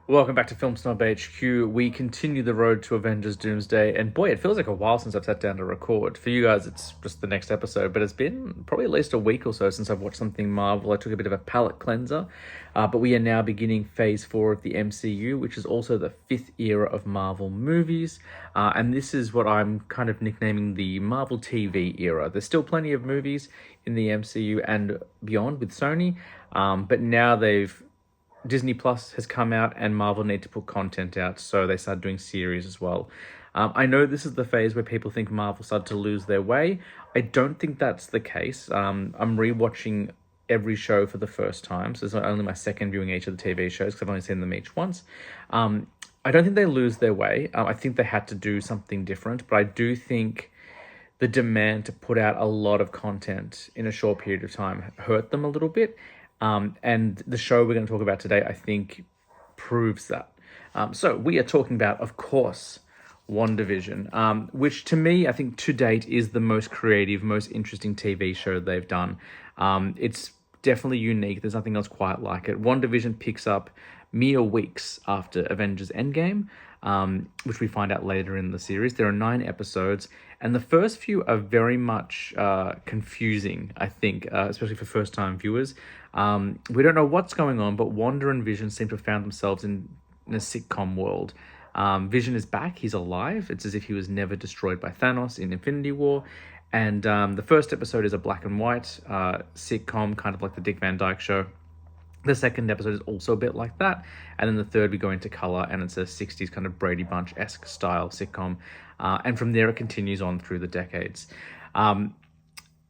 Welcome back to Film Snob HQ. We continue the road to Avengers Doomsday, and boy, it feels like a while since I've sat down to record. For you guys, it's just the next episode, but it's been probably at least a week or so since I've watched something Marvel. I took a bit of a palate cleanser, but we are now beginning Phase 4 of the MCU, which is also the fifth era of Marvel movies, and this is what I'm kind of nicknaming the Marvel TV era. There's still plenty of movies in the MCU and beyond with Sony, but now Disney Plus has come out and Marvel need to put content out, so they started doing series as well. I know this is the phase where people think Marvel started to lose their way. I don't think that's the case. I'm rewatching every show for the first time, so it's not only my second viewing each of the TV shows because I've only seen them each once. I don't think they lose their way. I think they had to do something different, but I do think the demand to put out a lot of content in a short period of time hurt them a little bit. And the show we're going to talk about today, I think, proves that. So we are talking about, of course, Wandavision, which to me, I think to date is the most creative, most interesting TV show they've done. It's definitely unique. There's nothing else quite like it. Wandavision picks up mere weeks after Avengers Endgame, which we find out later in the series. There are 9 episodes, and the first few are very much confusing, I think, especially for first-time viewers. We don't know what's going on, but Wanda and Vision seem to have found themselves in a sitcom world. Vision is back. He's alive. It's as if he was never destroyed by Thanos in Infinity War. And the first episode is a black and white sitcom, kind of like the Dick Van Dyke Show. The second episode is also a bit like that. And then the third, we go into color, and it's a 60s kind of Brady Bunch-esque style sitcom. And from there, it continues on through the decades.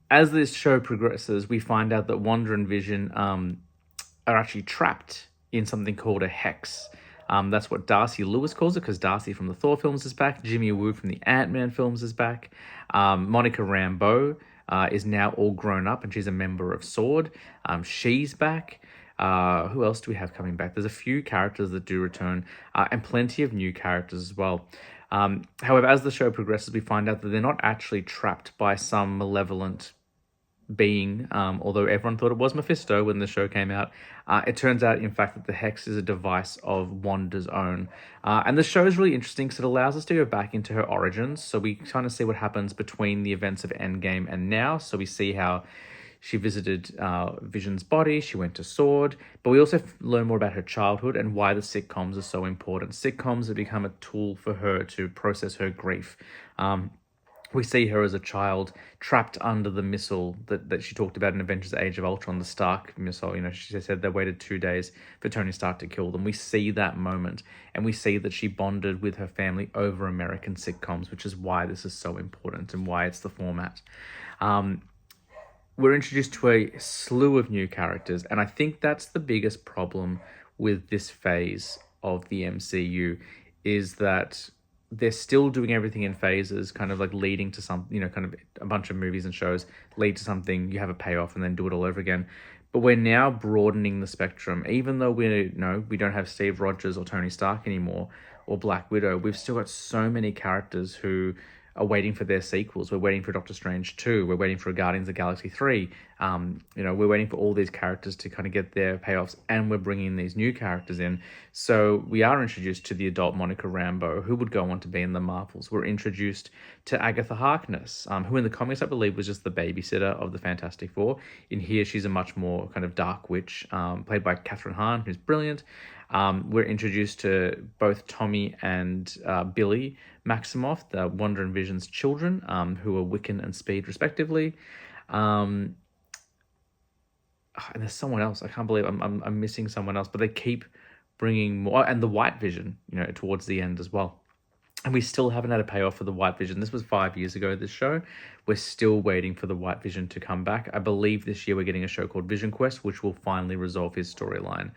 As this show progresses, we find out that Wanda and Vision are actually trapped in something called a hex. That's what Darcy Lewis calls it, because Darcy from the Thor films is back. Jimmy Woo from the Ant-Man films is back. Monica Rambeau is now all grown up, and she's a member of SWORD. She's back. Who else do we have coming back? There's a few characters that do return, and plenty of new characters as well. However, as the show progresses, we find out that they're not actually trapped by some malevolent being, although everyone thought it was Mephisto when the show came out. It turns out, in fact, that the Hex is a device of Wanda's own. And the show is really interesting because it allows us to go back into her origins. So we kind of see what happens between the events of Endgame and now. So we see how she visited Vision's body, she went to SWORD, but we also learn more about her childhood and why the sitcoms are so important. Sitcoms have become a tool for her to process her grief. We see her as a child trapped under the missile that she talked about in Avengers Age of Ultron, the Stark missile. You know, she said they waited 2 days for Tony Stark to kill them. We see that moment, and we see that she bonded with her family over American sitcoms, which is why this is so important and why it's the format. We're introduced to a slew of new characters, and I think that's the biggest problem with this phase of the MCU, is that they're still doing everything in phases, kind of like leading to some, kind of a bunch of movies and shows lead to something, you have a payoff, and then do it all over again. But we're now broadening the spectrum. Even though we don't have Steve Rogers or Tony Stark anymore, or Black Widow, we've still got so many characters who are waiting for their sequels. We're waiting for Doctor Strange 2. We're waiting for Guardians of the Galaxy 3. We're waiting for all these characters to kind of get their payoffs, and we're bringing these new characters in. So we are introduced to the adult Monica Rambeau, who would go on to be in the Marvels. We're introduced to Agatha Harkness, who in the comics, I believe, was just the babysitter of the Fantastic Four. In here, she's a much more kind of dark witch, played by Kathryn Hahn, who's brilliant. We're introduced to both Tommy and Billy Maximoff, the Wanda and Vision's children, who are Wiccan and Speed, respectively. And there's someone else. I can't believe I'm missing someone else, but they keep bringing more. And the White Vision, towards the end as well. And we still haven't had a payoff for the White Vision. This was 5 years ago, this show. We're still waiting for the White Vision to come back. I believe this year we're getting a show called Vision Quest, which will finally resolve his storyline.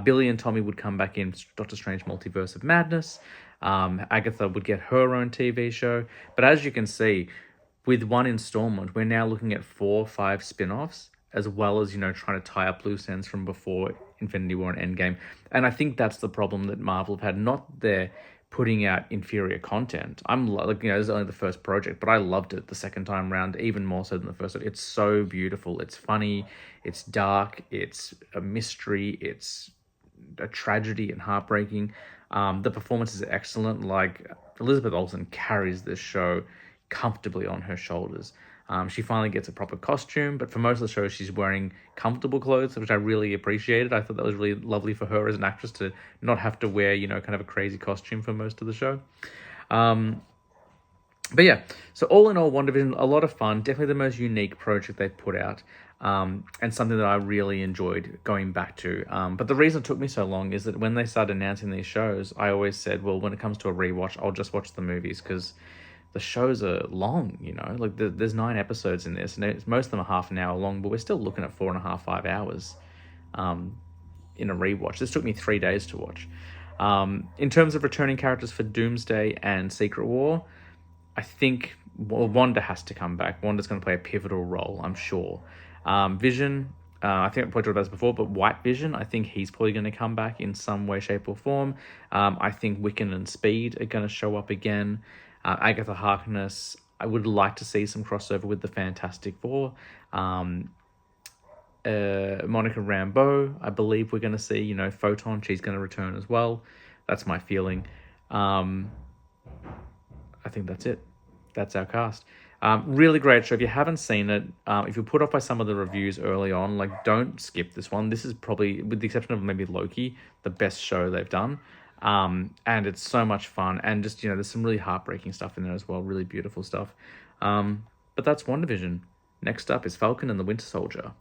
Billy and Tommy would come back in Doctor Strange Multiverse of Madness. Agatha would get her own TV show. But as you can see, with one installment, we're now looking at 4 or 5 spin-offs, as well as, trying to tie up loose ends from before Infinity War and Endgame. And I think that's the problem that Marvel have had. Not their putting out inferior content. This is only the first project, but I loved it the second time round, even more so than the first. It's so beautiful. It's funny. It's dark. It's a mystery. It's a tragedy and heartbreaking. The performance is excellent. Like, Elizabeth Olsen carries this show comfortably on her shoulders. She finally gets a proper costume, but for most of the show, she's wearing comfortable clothes, which I really appreciated. I thought that was really lovely for her as an actress to not have to wear, kind of a crazy costume for most of the show. But yeah, so all in all, WandaVision, a lot of fun. Definitely the most unique project they've put out, and something that I really enjoyed going back to. But the reason it took me so long is that when they started announcing these shows, I always said, well, when it comes to a rewatch, I'll just watch the movies because the shows are long, like there's 9 episodes in this, and most of them are half an hour long, but we're still looking at 4.5, 5 hours in a rewatch. This took me 3 days to watch. In terms of returning characters for Doomsday and Secret War, I think Wanda has to come back. Wanda's going to play a pivotal role, I'm sure. Vision, I think I talked about this before, but White Vision, I think he's probably going to come back in some way, shape, or form. I think Wiccan and Speed are going to show up again. Agatha Harkness, I would like to see some crossover with the Fantastic Four. Monica Rambeau, I believe we're going to see, Photon, she's going to return as well. That's my feeling. I think that's it. That's our cast. Really great show. If you haven't seen it, if you're put off by some of the reviews early on, don't skip this one. This is probably, with the exception of maybe Loki, the best show they've done. And it's so much fun. And just, there's some really heartbreaking stuff in there as well. Really beautiful stuff. But that's WandaVision. Next up is Falcon and the Winter Soldier.